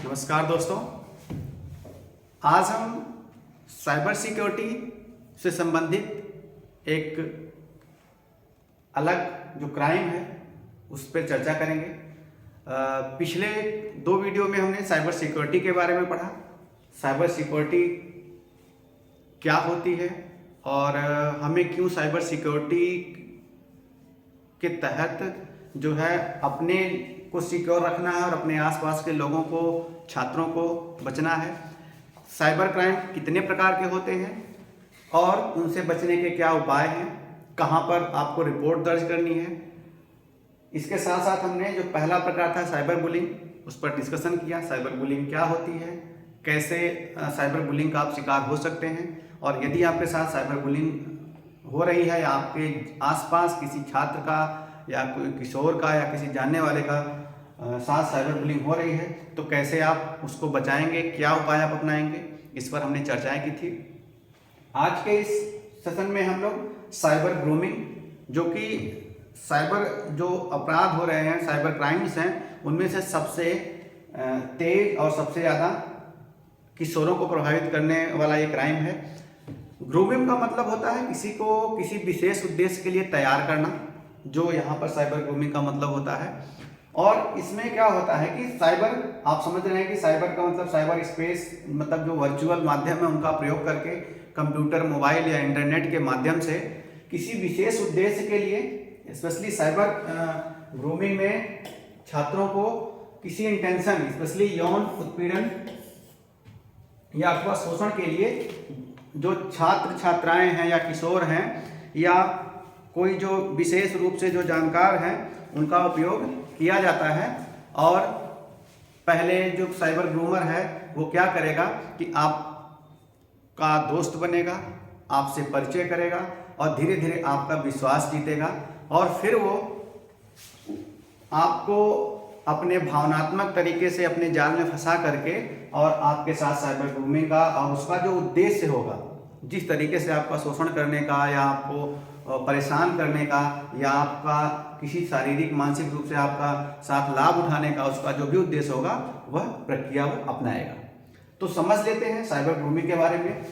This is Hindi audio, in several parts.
नमस्कार दोस्तों। आज हम साइबर सिक्योरिटी से संबंधित एक अलग जो क्राइम है उस पर चर्चा करेंगे। पिछले 2 वीडियो में हमने साइबर सिक्योरिटी के बारे में पढ़ा, साइबर सिक्योरिटी क्या होती है और हमें क्यों साइबर सिक्योरिटी के तहत जो है अपने को सिक्योर रखना है और अपने आसपास के लोगों को, छात्रों को बचना है। साइबर क्राइम कितने प्रकार के होते हैं और उनसे बचने के क्या उपाय हैं, कहां पर आपको रिपोर्ट दर्ज करनी है। इसके साथ साथ हमने जो पहला प्रकार था साइबर बुलिंग, उस पर डिस्कशन किया। साइबर बुलिंग क्या होती है, कैसे साइबर बुलिंग का आप शिकार हो सकते हैं, और यदि आपके साथ साइबर बुलिंग हो रही है या आपके आसपास किसी छात्र का या कोई किशोर का या किसी जानने वाले का साथ साइबर बुलिंग हो रही है तो कैसे आप उसको बचाएंगे, क्या उपाय आप अपनाएंगे, इस पर हमने चर्चाएं की थी। आज के इस सेशन में हम लोग साइबर ग्रूमिंग, जो कि साइबर जो अपराध हो रहे हैं, साइबर क्राइम्स हैं, उनमें से सबसे तेज और सबसे ज़्यादा किशोरों को प्रभावित करने वाला ये क्राइम है। ग्रूमिंग का मतलब होता है किसी को किसी विशेष उद्देश्य के लिए तैयार करना, जो यहाँ पर साइबर ग्रूमिंग का मतलब होता है। और इसमें क्या होता है कि साइबर, आप समझ रहे हैं कि साइबर का मतलब साइबर स्पेस, मतलब जो वर्चुअल माध्यम है उनका प्रयोग करके कंप्यूटर, मोबाइल या इंटरनेट के माध्यम से किसी विशेष उद्देश्य के लिए, स्पेशली साइबर ग्रूमिंग में छात्रों को किसी इंटेंशन, स्पेशली यौन उत्पीड़न या अथवा शोषण के लिए जो छात्र छात्राएं हैं या किशोर हैं या कोई जो विशेष रूप से जो जानकार हैं उनका उपयोग किया जाता है। और पहले जो साइबर ग्रूमर है वो क्या करेगा कि आपका दोस्त बनेगा, आपसे परिचय करेगा और धीरे धीरे आपका विश्वास जीतेगा और फिर वो आपको अपने भावनात्मक तरीके से अपने जाल में फंसा करके और आपके साथ साइबर ग्रूमिंग का और उसका जो उद्देश्य होगा, जिस तरीके से आपका शोषण करने का या आपको परेशान करने का या आपका किसी शारीरिक मानसिक रूप से आपका साथ लाभ उठाने का, उसका जो भी उद्देश्य होगा वह प्रक्रिया वो अपनाएगा। तो समझ लेते हैं साइबर ग्रूमिंग के बारे में।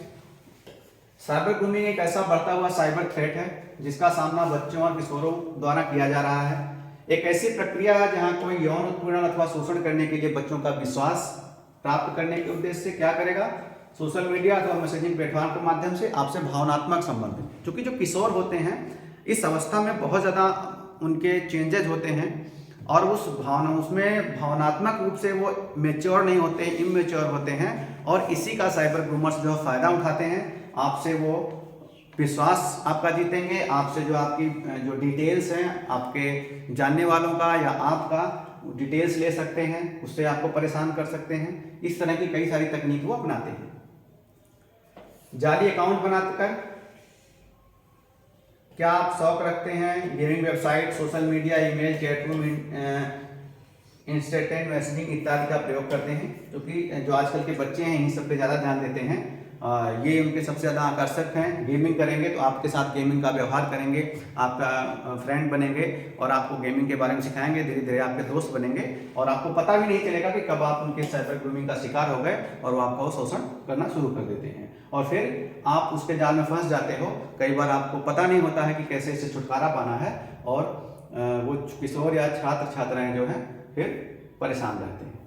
साइबर ग्रूमिंग एक ऐसा बढ़ता हुआ साइबर थ्रेट है जिसका सामना बच्चों और किशोरों द्वारा किया जा रहा है। एक ऐसी प्रक्रिया है जहां कोई यौन उत्पीड़न अथवा शोषण करने के लिए बच्चों का विश्वास प्राप्त करने के उद्देश्य से क्या करेगा, सोशल मीडिया अथवा मैसेजिंग प्लेटफॉर्म के माध्यम से आपसे भावनात्मक संबंध, क्योंकि जो किशोर होते हैं इस अवस्था में बहुत ज़्यादा उनके चेंजेज होते हैं और उसमें भावनात्मक रूप से वो मेच्योर नहीं होते, इमेच्योर होते हैं और इसी का साइबर ग्रूमर्स जो फ़ायदा उठाते हैं। आपसे वो विश्वास आपका जीतेंगे, आपसे जो आपकी जो डिटेल्स हैं आपके जानने वालों का या आपका डिटेल्स ले सकते हैं, उससे आपको परेशान कर सकते हैं। इस तरह की कई सारी तकनीक वो अपनाते हैं। जाली अकाउंट बनाकर क्या आप शौक रखते हैं, gaming website, social media, email, chat room, instant messaging इत्यादि का प्रयोग करते हैं, क्योंकि जो आजकल के बच्चे हैं इन्हीं सब पे ज़्यादा ध्यान देते हैं। ये उनके सबसे ज़्यादा आकर्षक हैं। गेमिंग करेंगे तो आपके साथ गेमिंग का व्यवहार करेंगे, आपका फ्रेंड बनेंगे और आपको गेमिंग के बारे में सिखाएंगे, धीरे धीरे आपके दोस्त बनेंगे और आपको पता भी नहीं चलेगा कि कब आप उनके साइबर ग्रूमिंग का शिकार हो गए और वो आपका शोषण करना शुरू कर देते हैं और फिर आप उसके जाल में फंस जाते हो। कई बार आपको पता नहीं होता है कि कैसे इससे छुटकारा पाना है और वो किशोर या छात्र छात्राएं जो हैं फिर परेशान रहते हैं।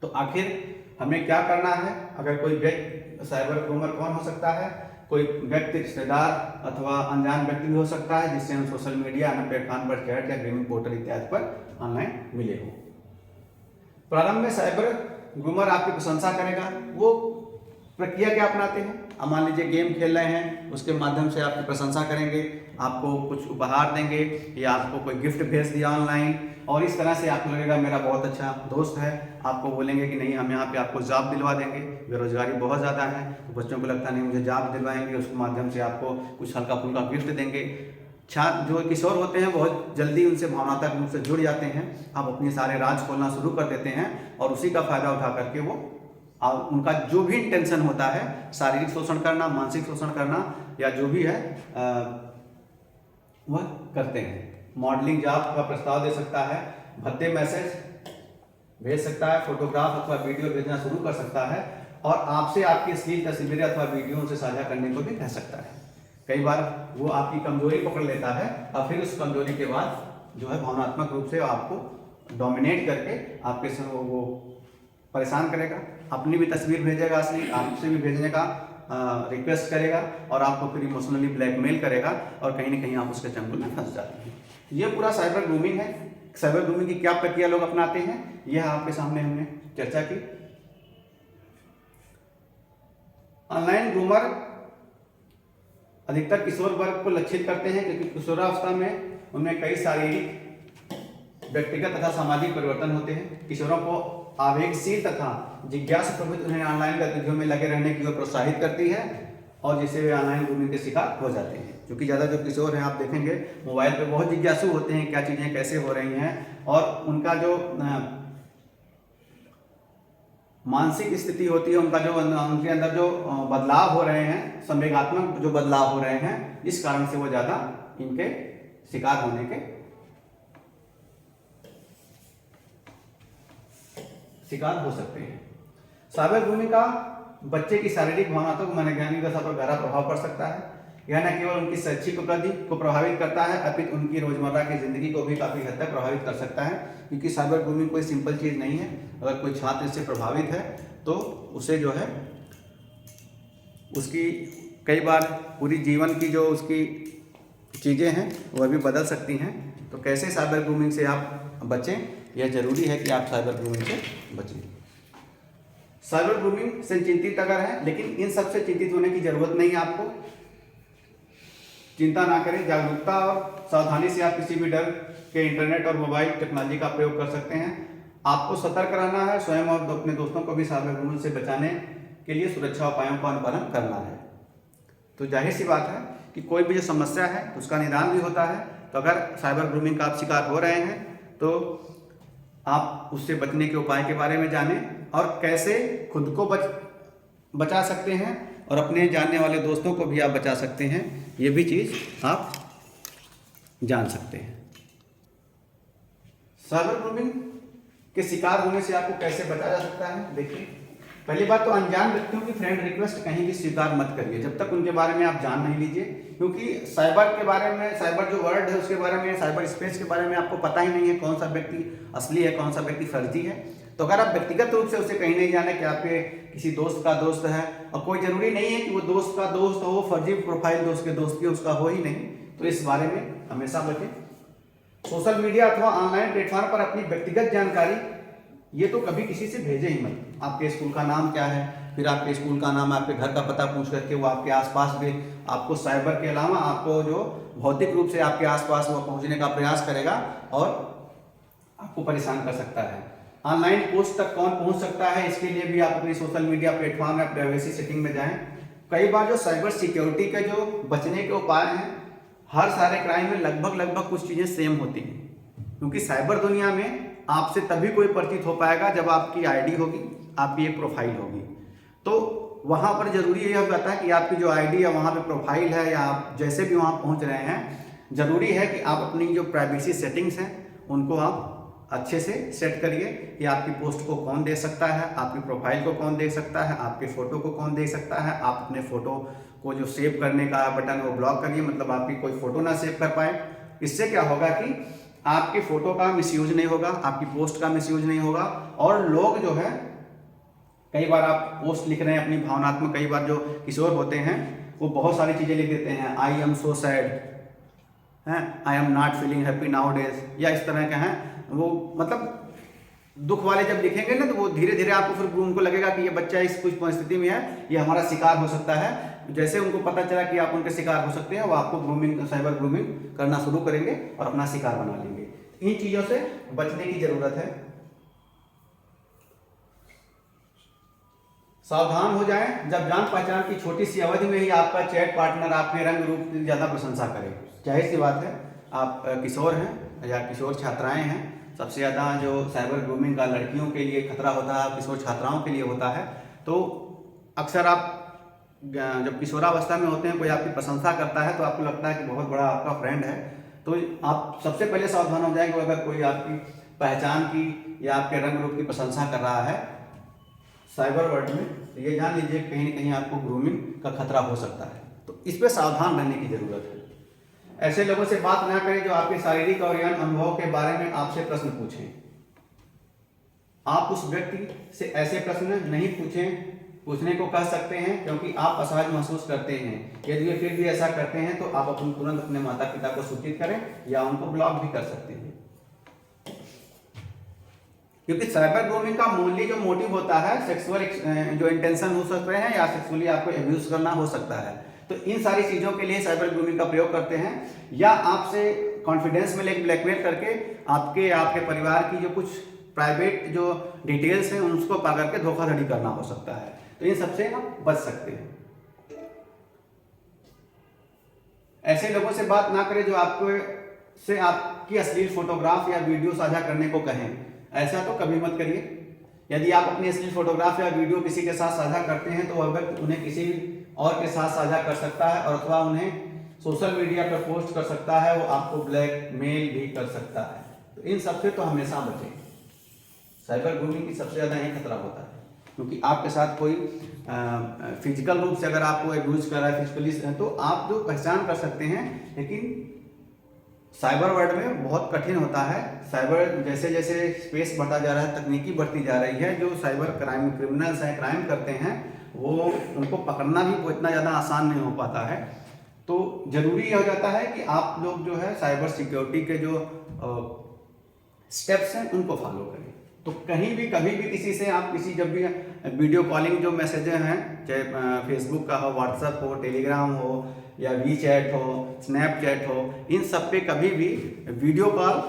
तो आखिर हमें क्या करना है? अगर कोई व्यक्ति, साइबर ग्रूमर कौन हो सकता है? कोई व्यक्ति, रिश्तेदार अथवा अनजान व्यक्ति भी हो सकता है जिससे हम सोशल मीडिया, अन्य प्लेटफॉर्म पर, चैट या गेमिंग पोर्टल इत्यादि पर ऑनलाइन मिले हो। प्रारंभ में साइबर ग्रूमर आपकी प्रशंसा करेगा। वो प्रक्रिया क्या अपनाते हैं? अब मान लीजिए गेम खेल रहे हैं, उसके माध्यम से आपकी प्रशंसा करेंगे, आपको कुछ उपहार देंगे या आपको कोई गिफ्ट भेज दिया ऑनलाइन और इस तरह से आपको लगेगा मेरा बहुत अच्छा दोस्त है। आपको बोलेंगे कि नहीं, हम यहाँ पे आपको जॉब दिलवा देंगे, बेरोजगारी बहुत ज़्यादा है। तो बच्चों को लगता नहीं मुझे जॉब दिलवाएंगे, उसके माध्यम से आपको कुछ हल्का फुल्का गिफ्ट देंगे। छात्र जो किशोर होते हैं बहुत जल्दी उनसे भावनात्मक रूप से जुड़ जाते हैं। आप अपने सारे राज खोलना शुरू कर देते हैं और उसी का फायदा उठा करके वो और उनका जो भी इंटेंशन होता है, शारीरिक शोषण करना, मानसिक शोषण करना या जो भी है वह करते हैं। मॉडलिंग जॉब का प्रस्ताव दे सकता है, भद्दे मैसेज भेज सकता है, फोटोग्राफ अथवा वीडियो भेजना शुरू कर सकता है और आपसे आपकी अश्लील तस्वीरें अथवा वीडियो से साझा करने को भी कह सकता है। कई बार वो आपकी कमजोरी पकड़ लेता है और फिर उस कमजोरी के बाद जो है भावनात्मक रूप से आपको डोमिनेट करके आपके से वो परेशान करेगा। अपनी भी तस्वीर भेजेगा असली, आपसे भी भेजने का रिक्वेस्ट करेगा और आपको फिर इमोशनली ब्लैकमेल करेगा और कहीं ना कहीं आप उसके चंगुल में फंस जाते हैं। ये पूरा साइबर ग्रूमिंग है। साइबर ग्रूमिंग की क्या प्रक्रिया लोग अपनाते हैं, यह आपके सामने हमने चर्चा की। ऑनलाइन ग्रूमर अधिकतर किशोर वर्ग को लक्षित करते हैं क्योंकि किशोरावस्था में उनमें कई शारीरिक, व्यक्तिगत तथा सामाजिक परिवर्तन होते हैं। किशोरों को आवेगशील तथा जिज्ञासु प्रवृत्ति उन्हें ऑनलाइन गतिविधियों में लगे रहने की ओर प्रोत्साहित करती है और जिससे वे ऑनलाइन ग्रूमिंग के शिकार हो जाते हैं। क्योंकि ज़्यादा जो किशोर हैं आप देखेंगे मोबाइल पे बहुत जिज्ञासु होते हैं, क्या चीज़ें कैसे हो रही हैं और उनका जो मानसिक स्थिति होती है, उनका जो उनके अंदर जो बदलाव हो रहे हैं, संवेगात्मक जो बदलाव हो रहे हैं, इस कारण से वो ज़्यादा इनके शिकार होने के शिकार हो सकते हैं। साइबर ग्रूमिंग का बच्चे की शारीरिक भावनात्मक मनोवैज्ञानिक दशा पर गहरा प्रभाव पड़ सकता है। यह न केवल उनकी शैक्षिक उपलब्धि को प्रभावित करता है अपितु उनकी रोजमर्रा की जिंदगी को भी काफी हद तक प्रभावित कर सकता है, क्योंकि साइबर ग्रूमिंग कोई सिंपल चीज नहीं है। अगर कोई छात्र इससे प्रभावित है तो उसे जो है उसकी कई बार पूरी जीवन की जो उसकी चीज़ें हैं वह भी बदल सकती हैं। तो कैसे साइबर ग्रूमिंग से आप बचें, यह जरूरी है कि आप साइबर ग्रूमिंग से बचें। साइबर ग्रूमिंग से चिंतित अगर है, लेकिन इन सब से चिंतित होने की जरूरत नहीं है आपको। चिंता ना करें, जागरूकता और सावधानी से आप किसी भी डर के इंटरनेट और मोबाइल टेक्नोलॉजी का प्रयोग कर सकते हैं। आपको सतर्क रहना है, स्वयं और अपने दोस्तों को भी साइबर ग्रूमिंग से बचाने के लिए सुरक्षा उपायों का अनुपालन करना है। तो जाहिर सी बात है कि कोई भी जो समस्या है उसका निदान भी होता है। तो अगर साइबर ग्रूमिंग का आप शिकार हो रहे हैं तो आप उससे बचने के उपाय के बारे में जानें और कैसे खुद को बचा सकते हैं और अपने जानने वाले दोस्तों को भी आप बचा सकते हैं, ये भी चीज़ आप जान सकते हैं। साइबर ग्रूमिंग के शिकार होने से आपको कैसे बचा जा सकता है, देखिए पहली बात तो अनजान व्यक्तियों की फ्रेंड रिक्वेस्ट कहीं भी स्वीकार मत करिए जब तक उनके बारे में आप जान नहीं लीजिए, क्योंकि साइबर के बारे में, साइबर जो वर्ड है उसके बारे में, साइबर स्पेस के बारे में आपको पता ही नहीं है कौन सा व्यक्ति असली है, कौन सा व्यक्ति फर्जी है। तो अगर आप व्यक्तिगत रूप से उसे कहीं नहीं जाने कि आपके किसी दोस्त का दोस्त है, और कोई जरूरी नहीं है कि वो दोस्त का दोस्त हो, फर्जी प्रोफाइल दोस्त के दोस्त की उसका हो ही नहीं, तो इस बारे में हमेशा बचें। सोशल मीडिया अथवा ऑनलाइन प्लेटफॉर्म पर अपनी व्यक्तिगत जानकारी ये तो कभी किसी से भेजे ही मत। आपके स्कूल का नाम क्या है, फिर आपके स्कूल का नाम, आपके घर का पता पूछ करके वो आपके आसपास भी आपको साइबर के अलावा आपको जो भौतिक रूप से आपके आसपास वो पहुंचने का प्रयास करेगा और आपको परेशान कर सकता है। ऑनलाइन पोस्ट तक कौन पहुंच सकता है, इसके लिए भी आप अपनी सोशल मीडिया प्लेटफॉर्म या प्राइवेसी सेटिंग में जाएं। कई बार जो साइबर सिक्योरिटी के जो बचने के उपाय हैं, हर सारे क्राइम में लगभग कुछ चीज़ें सेम होती हैं, क्योंकि साइबर दुनिया में आपसे तभी कोई परिचित हो पाएगा जब आपकी आईडी होगी, आपकी एक प्रोफाइल होगी। तो वहाँ पर जरूरी यह होता है कि आपकी जो आईडी या वहाँ पे प्रोफाइल है या आप जैसे भी वहाँ पहुँच रहे हैं, जरूरी है कि आप अपनी जो प्राइवेसी सेटिंग्स हैं उनको आप अच्छे से सेट करिए कि आपकी पोस्ट को कौन देख सकता है, आपकी प्रोफाइल को कौन देख सकता है, आपके फ़ोटो को कौन देख सकता है। आप अपने फ़ोटो को जो सेव करने का बटन है वो ब्लॉक करिए, मतलब आपकी कोई फ़ोटो ना सेव कर पाए। इससे क्या होगा कि आपकी फ़ोटो का मिसयूज नहीं होगा, आपकी पोस्ट का मिसयूज नहीं होगा। और लोग जो है, कई बार आप पोस्ट लिख रहे हैं अपनी भावनात्मक, कई बार जो किशोर होते हैं वो बहुत सारी चीज़ें लिख देते हैं, आई एम सो सैड हैं, I am not feeling happy now days, या इस तरह के हैं। वो मतलब दुख वाले जब लिखेंगे ना तो वो धीरे धीरे आपको फिर उनको लगेगा कि ये बच्चा इस कुछ परिस्थिति में है, ये हमारा शिकार हो सकता है। जैसे उनको पता चला कि आप उनके शिकार हो सकते हैं, वो आपको ग्रूमिंग, साइबर ग्रूमिंग करना शुरू करेंगे और अपना शिकार बना लेंगे। इन चीज़ों से बचने की जरूरत है। सावधान हो जाएं जब जान पहचान की छोटी सी अवधि में ही आपका चैट पार्टनर आपके रंग रूप की ज़्यादा प्रशंसा करे। जाहिर सी बात है, आप किशोर हैं या किशोर छात्राएं हैं, सबसे ज़्यादा जो साइबर ग्रूमिंग का लड़कियों के लिए खतरा होता है, किशोर छात्राओं के लिए होता है। तो अक्सर आप जब किशोरावस्था में होते हैं, कोई आपकी प्रशंसा करता है तो आपको लगता है कि बहुत बड़ा आपका फ्रेंड है। तो आप सबसे पहले सावधान हो जाएंगे। अगर कोई आपकी पहचान की या आपके रंग रूप की प्रशंसा कर रहा है साइबर वर्ल्ड में, तो ये जान लीजिए कहीं ना कहीं आपको ग्रूमिंग का खतरा हो सकता है। तो इस पर सावधान रहने की जरूरत है। ऐसे लोगों से बात ना करें जो आपके शारीरिक और यौन अनुभव के बारे में आपसे प्रश्न पूछें। आप उस व्यक्ति से ऐसे प्रश्न नहीं पूछने को कह सकते हैं क्योंकि आप असहज महसूस करते हैं। यदि वे फिर भी ऐसा करते हैं तो आप तुरंत अपने माता पिता को सूचित करें या उनको ब्लॉक भी कर सकते हैं। क्योंकि साइबर ग्रूमिंग का मूल्य जो मोटिव होता है सेक्सुअल जो इंटेंशन हो सकते हैं या सेक्सुअली आपको एब्यूज करना हो सकता है। तो इन सारी चीजों के लिए साइबर ग्रूमिंग का प्रयोग करते हैं, या आपसे कॉन्फिडेंस में लेकर ब्लैकमेल करके आपके परिवार की जो कुछ प्राइवेट जो डिटेल्स हैं उसको पा करके धोखाधड़ी करना हो सकता है। तो इन सबसे आप बच सकते हैं। ऐसे लोगों से बात ना करें जो आपकी अश्लील फोटोग्राफ या वीडियो साझा करने को कहें। ऐसा तो कभी मत करिए। यदि आप अपनी अश्लील फोटोग्राफ या वीडियो किसी के साथ साझा करते हैं तो वह व्यक्ति उन्हें किसी और के साथ साझा कर सकता है और अथवा उन्हें सोशल मीडिया पर पोस्ट कर सकता है, वो आपको ब्लैकमेल भी कर सकता है। तो इन सबसे तो हमेशा बचें। साइबर ग्रूमिंग की सबसे ज़्यादा यही खतरा होता है, क्योंकि आपके साथ कोई फिजिकल रूप से अगर आपको एब्यूज कर रहा है फिजिकली, तो आप जो पहचान कर सकते हैं, लेकिन साइबर वर्ल्ड में बहुत कठिन होता है। साइबर जैसे जैसे स्पेस बढ़ता जा रहा है, तकनीकी बढ़ती जा रही है, जो साइबर क्रिमिनल्स हैं, क्राइम करते हैं, वो उनको पकड़ना भी इतना ज़्यादा आसान नहीं हो पाता है। तो जरूरी यह हो जाता है कि आप लोग जो है साइबर सिक्योरिटी के जो स्टेप्स हैं उनको फॉलो करें। तो कहीं भी कभी भी किसी से आप जब भी वीडियो कॉलिंग जो मैसेजें हैं, चाहे फेसबुक का हो, व्हाट्सएप हो, टेलीग्राम हो या वी चैट हो, स्नैपचैट हो, इन सब पे कभी भी वीडियो कॉल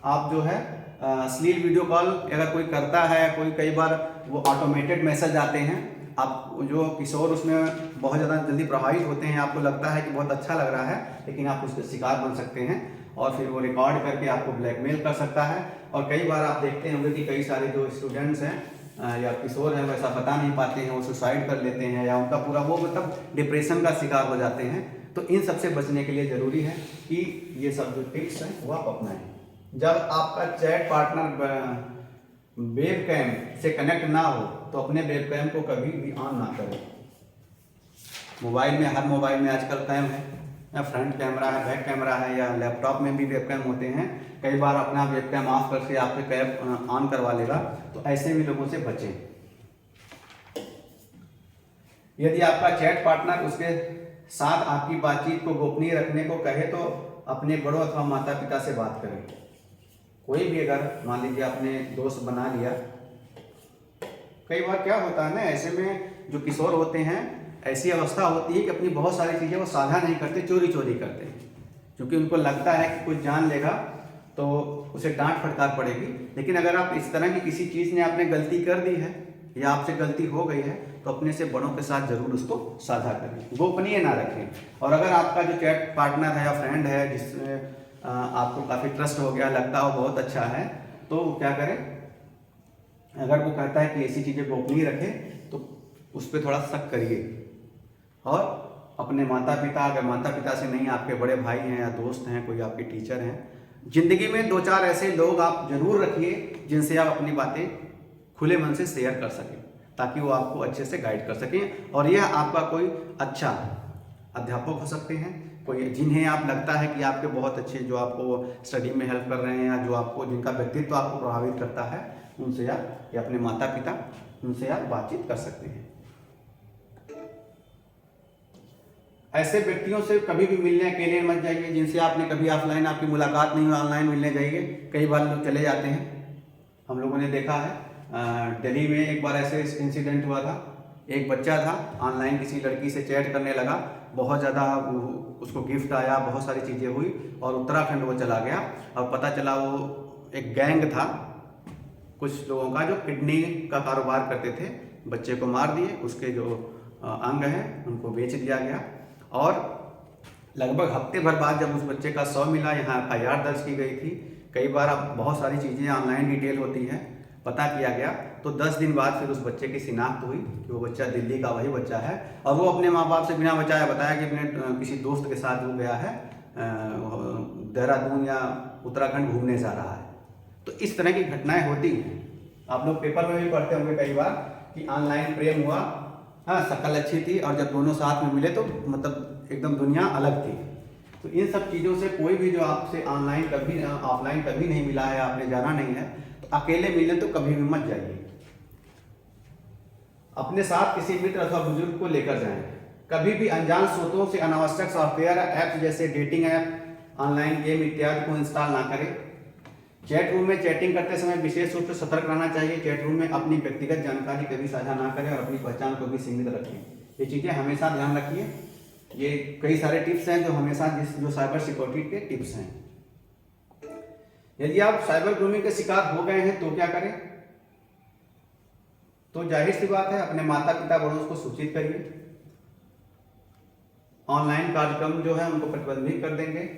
आप जो है अश्लील वीडियो कॉल अगर कोई करता है, कोई कई बार वो ऑटोमेटेड मैसेज आते हैं, आप जो किशोर उसमें बहुत ज़्यादा जल्दी प्रभावित होते हैं, आपको लगता है कि बहुत अच्छा लग रहा है, लेकिन आप उसके शिकार बन सकते हैं और फिर वो रिकॉर्ड करके आपको ब्लैकमेल कर सकता है। और कई बार आप देखते होंगे कि कई सारे जो स्टूडेंट्स हैं या किशोर हैं वैसा बता नहीं पाते हैं, वो सुसाइड कर लेते हैं या उनका पूरा वो मतलब डिप्रेशन का शिकार हो जाते हैं। तो इन सब से बचने के लिए ज़रूरी है कि ये सब जो टिप्स हैं वो आप अपनाएं। जब आपका चैट पार्टनर वेबकैम से कनेक्ट ना हो तो अपने वेबकैम को कभी भी ऑन ना करें। मोबाइल में, हर मोबाइल में आजकल कैम है, या फ्रंट कैमरा है, बैक कैमरा है, या लैपटॉप में भी वेबकैम होते हैं। कई बार अपना वेबकैम ऑफ करके आपके कैम ऑन करवा लेगा, तो ऐसे भी लोगों से बचें। यदि आपका चैट पार्टनर उसके साथ आपकी बातचीत को गोपनीय रखने को कहे तो अपने बड़ों अथवा माता पिता से बात करें। कोई भी अगर मान लीजिए आपने दोस्त बना लिया, कई बार क्या होता है ना, ऐसे में जो किशोर होते हैं ऐसी अवस्था होती है कि अपनी बहुत सारी चीज़ें वो साझा नहीं करते, चोरी करते हैं, क्योंकि उनको लगता है कि कुछ जान लेगा तो उसे डांट फटकार पड़ेगी। लेकिन अगर आप इस तरह की किसी चीज़ ने आपने गलती कर दी है या आपसे गलती हो गई है तो अपने से बड़ों के साथ जरूर उसको साझा करें, गोपनीय ना रखें। और अगर आपका जो चैट पार्टनर है या फ्रेंड है जिसमें आपको काफ़ी ट्रस्ट हो गया, लगता हो बहुत अच्छा है, तो क्या करें, अगर वो कहता है कि ऐसी चीज़ें गोपनीय रखें तो उस पर थोड़ा शक करिए। और अपने माता पिता, अगर माता पिता से नहीं, आपके बड़े भाई हैं या दोस्त हैं, कोई आपके टीचर हैं, जिंदगी में 2-4 ऐसे लोग आप जरूर रखिए जिनसे आप अपनी बातें खुले मन से शेयर कर सकें, ताकि वो आपको अच्छे से गाइड कर सकें। और यह आपका कोई अच्छा अध्यापक हो सकते हैं, कोई जिन्हें आप लगता है कि आपके बहुत अच्छे, जो आपको स्टडी में हेल्प कर रहे हैं या जो आपको जिनका व्यक्तित्व आपको प्रभावित करता है, उनसे आप या अपने माता पिता, उनसे आप बातचीत कर सकते हैं। ऐसे व्यक्तियों से कभी भी मिलने अकेले मत जाइए जिनसे आपने कभी ऑफलाइन आपकी मुलाकात नहीं हुई, ऑनलाइन मिलने जाइए। कई बार लोग चले जाते हैं, हम लोगों ने देखा है। दिल्ली में एक बार ऐसे इंसिडेंट हुआ था, एक बच्चा था ऑनलाइन किसी लड़की से चैट करने लगा, बहुत ज़्यादा उसको गिफ्ट आया, बहुत सारी चीज़ें हुई और उत्तराखंड वो चला गया। और पता चला वो एक गैंग था कुछ लोगों का जो किडनी का कारोबार करते थे, बच्चे को मार दिए, उसके जो अंग हैं उनको बेच दिया गया। और लगभग हफ्ते भर बाद जब उस बच्चे का शव मिला, यहाँ FIR दर्ज की गई थी। कई बार अब बहुत सारी चीज़ें ऑनलाइन डिटेल होती हैं, पता किया गया तो 10 दिन बाद फिर उस बच्चे की शिनाख्त हुई कि वो बच्चा दिल्ली का वही बच्चा है। और वो अपने माँ बाप से बिना बताया कि अपने किसी दोस्त के साथ वो गया है देहरादून या उत्तराखंड घूमने जा रहा है। तो इस तरह की घटनाएं होती हैं। आप लोग पेपर में भी पढ़ते होंगे कई बार कि ऑनलाइन प्रेम हुआ, हाँ शक्ल अच्छी थी, और जब दोनों साथ में मिले तो मतलब एकदम दुनिया अलग थी। तो इन सब चीज़ों से कोई भी जो आपसे ऑनलाइन कभी ऑफलाइन कभी नहीं मिला है, आपने जाना नहीं है, तो अकेले मिले तो कभी भी मत जाइए। अपने साथ किसी मित्र अथवा बुजुर्ग को लेकर जाएं। कभी भी अनजान स्रोतों से अनावश्यक सॉफ्टवेयर ऐप्स जैसे डेटिंग ऐप, ऑनलाइन गेम इत्यादि को इंस्टॉल ना करें। चैट रूम में चैटिंग करते समय विशेष रूप से सतर्क रहना चाहिए। चैट रूम में अपनी व्यक्तिगत जानकारी कभी साझा ना करें और अपनी पहचान को भी सीमित रखें। ये चीज़ें हमेशा ध्यान रखिए। ये कई सारे टिप्स हैं जो हमेशा जो साइबर सिक्योरिटी के टिप्स हैं। यदि आप साइबर ग्रूमिंग के शिकार हो गए हैं तो क्या करें? तो जाहिर सी बात है, अपने माता पिता बड़ों को सूचित करिए। ऑनलाइन कार्यक्रम जो है उनको प्रतिबंधित कर देंगे।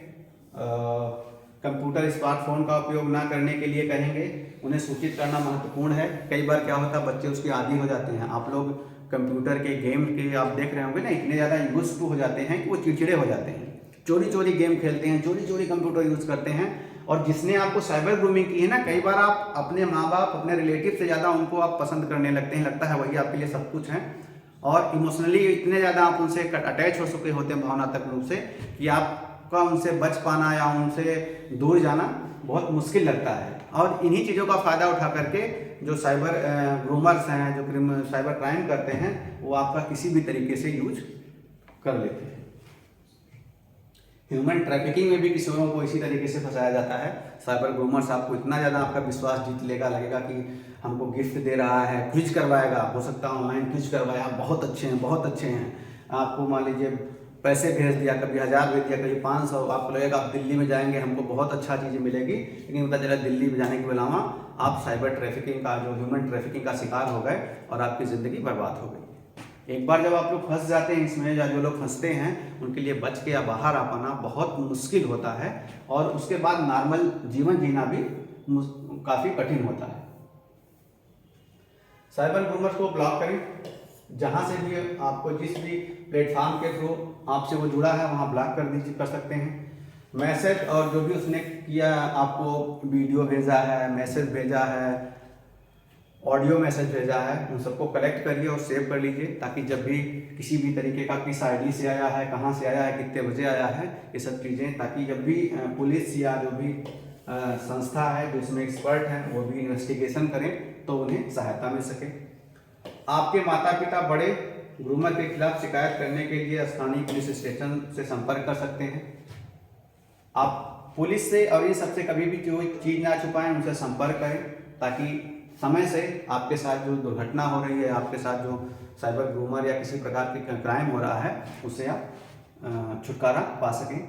कंप्यूटर स्मार्टफोन का उपयोग ना करने के लिए कहेंगे। उन्हें सूचित करना महत्वपूर्ण है। कई बार क्या होता है, बच्चे उसके आदी हो जाते हैं। आप लोग कंप्यूटर के गेम के आप देख रहे होंगे ना, इतने ज़्यादा यूज टू हो जाते हैं कि वो चिड़चिड़े हो जाते हैं, चोरी चोरी गेम खेलते हैं, चोरी चोरी कंप्यूटर यूज करते हैं। और जिसने आपको साइबर ग्रूमिंग की है ना, कई बार आप अपने माँ बाप, अपने रिलेटिव से ज़्यादा उनको आप पसंद करने लगते हैं। लगता है वही आपके लिए सब कुछ है, और इमोशनली इतने ज़्यादा आप उनसे अटैच हो चुके होते हैं भावनात्मक रूप से कि आपका उनसे बच पाना या उनसे दूर जाना बहुत मुश्किल लगता है। और इन्हीं चीज़ों का फ़ायदा उठा करके जो साइबर ग्रूमर्स हैं, जो साइबर क्राइम करते हैं, वो आपका किसी भी तरीके से यूज कर लेते हैं। ह्यूमन ट्रैफिकिंग में भी किसी को इसी तरीके से फंसाया जाता है। साइबर ग्रूमर्स आपको इतना ज़्यादा आपका विश्वास जीत लेगा, लगेगा कि हमको गिफ्ट दे रहा है, क्विज करवाएगा, हो सकता है ऑनलाइन क्विज करवाया, बहुत अच्छे हैं, बहुत अच्छे हैं। आपको मान लीजिए पैसे भेज दिया, कभी 1000 भेज दिया, कभी 500, आपको लगेगा आप दिल्ली में जाएंगे, हमको बहुत अच्छा चीज़ें मिलेगी। लेकिन पता चला दिल्ली में जाने के अलावा आप साइबर ट्रैफिकिंग का, जो ह्यूमन ट्रैफिकिंग का शिकार हो गए और आपकी ज़िंदगी बर्बाद हो गई। एक बार जब आप लोग फंस जाते हैं इसमें, या जो लोग फंसते हैं, उनके लिए बच के या बाहर आ पाना बहुत मुश्किल होता है, और उसके बाद नॉर्मल जीवन जीना भी काफ़ी कठिन होता है। साइबर ग्रूमर्स को ब्लॉक करें। जहाँ से भी आपको जिस भी प्लेटफॉर्म के थ्रू आपसे वो जुड़ा है वहाँ ब्लॉक कर सकते हैं। मैसेज और जो भी उसने किया, आपको वीडियो भेजा है, मैसेज भेजा है, ऑडियो मैसेज भेजा है, उन सबको कलेक्ट करिए और सेव कर लीजिए, ताकि जब भी किसी भी तरीके का किस आईडी से आया है, कहाँ से आया है, कितने बजे आया है, ये सब चीज़ें, ताकि जब भी पुलिस या जो भी संस्था है जो इसमें एक्सपर्ट हैं वो भी इन्वेस्टिगेशन करें तो उन्हें सहायता मिल सके। आपके माता पिता बड़े ग्रूमर के खिलाफ शिकायत करने के लिए स्थानीय पुलिस स्टेशन से संपर्क कर सकते हैं। आप पुलिस से और इन सबसे कभी भी जो चीज़ ना छुपाएं, उनसे संपर्क करें, ताकि समय से आपके साथ जो दुर्घटना हो रही है, आपके साथ जो साइबर ग्रूमर या किसी प्रकार के क्राइम हो रहा है, उससे आप छुटकारा पा सकें।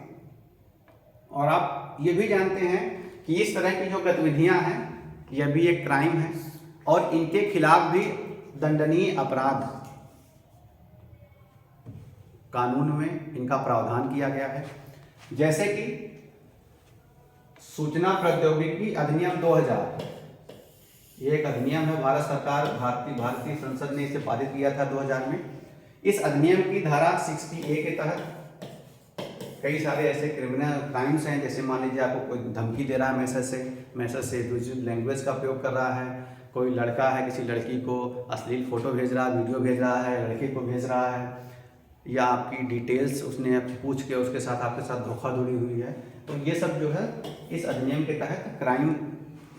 और आप ये भी जानते हैं कि इस तरह की जो गतिविधियां हैं, यह भी एक क्राइम है और इनके खिलाफ भी दंडनीय अपराध कानून में इनका प्रावधान किया गया है। जैसे कि सूचना प्रौद्योगिकी अधिनियम 2000, ये एक अधिनियम है, भारत सरकार, भारतीय संसद ने इसे पारित किया था 2000 में। इस अधिनियम की धारा 60A के तहत कई सारे ऐसे क्रिमिनल क्राइम्स हैं, जैसे मान लीजिए आपको कोई धमकी दे रहा है मैसेज से एब्यूजिव लैंग्वेज का प्रयोग कर रहा है, कोई लड़का है किसी लड़की को अश्लील फोटो भेज रहा है, वीडियो भेज रहा है, लड़के को भेज रहा है, या आपकी डिटेल्स उसने पूछ के उसके साथ आपके साथ धोखाधड़ी हुई है, तो ये सब जो है इस अधिनियम के तहत क्राइम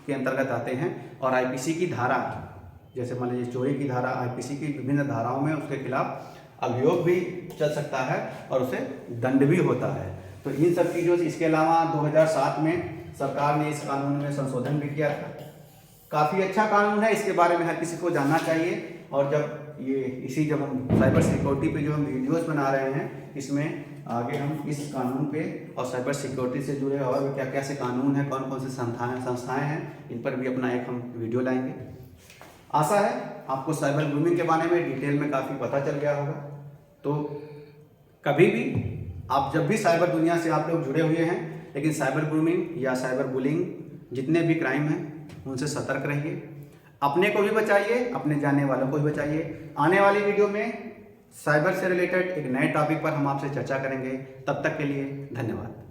के अंतर्गत आते हैं। और आईपीसी की धारा, जैसे मान लीजिए चोरी की धारा, आईपीसी की विभिन्न धाराओं में उसके खिलाफ अभियोग भी चल सकता है और उसे दंड भी होता है। तो इन सब चीज़ों से, इसके अलावा 2007 में सरकार ने इस कानून में संशोधन भी किया था। काफ़ी अच्छा कानून है, इसके बारे में हर किसी को जानना चाहिए। और जब जब हम साइबर सिक्योरिटी पे जो हम वीडियोस बना रहे हैं, इसमें आगे हम इस कानून पे और साइबर सिक्योरिटी से जुड़े और क्या क्या से कानून है, कौन कौन से संस्थाएं हैं, इन पर भी अपना एक हम वीडियो लाएंगे। आशा है आपको साइबर ग्रूमिंग के बारे में डिटेल में काफ़ी पता चल गया होगा। तो कभी भी आप जब भी साइबर दुनिया से आप लोग जुड़े हुए हैं, लेकिन साइबर ग्रूमिंग या साइबर बुलिंग जितने भी क्राइम हैं उनसे सतर्क रहिए, अपने को भी बचाइए, अपने जानने वालों को भी बचाइए। आने वाली वीडियो में साइबर से रिलेटेड एक नए टॉपिक पर हम आपसे चर्चा करेंगे। तब तक के लिए धन्यवाद।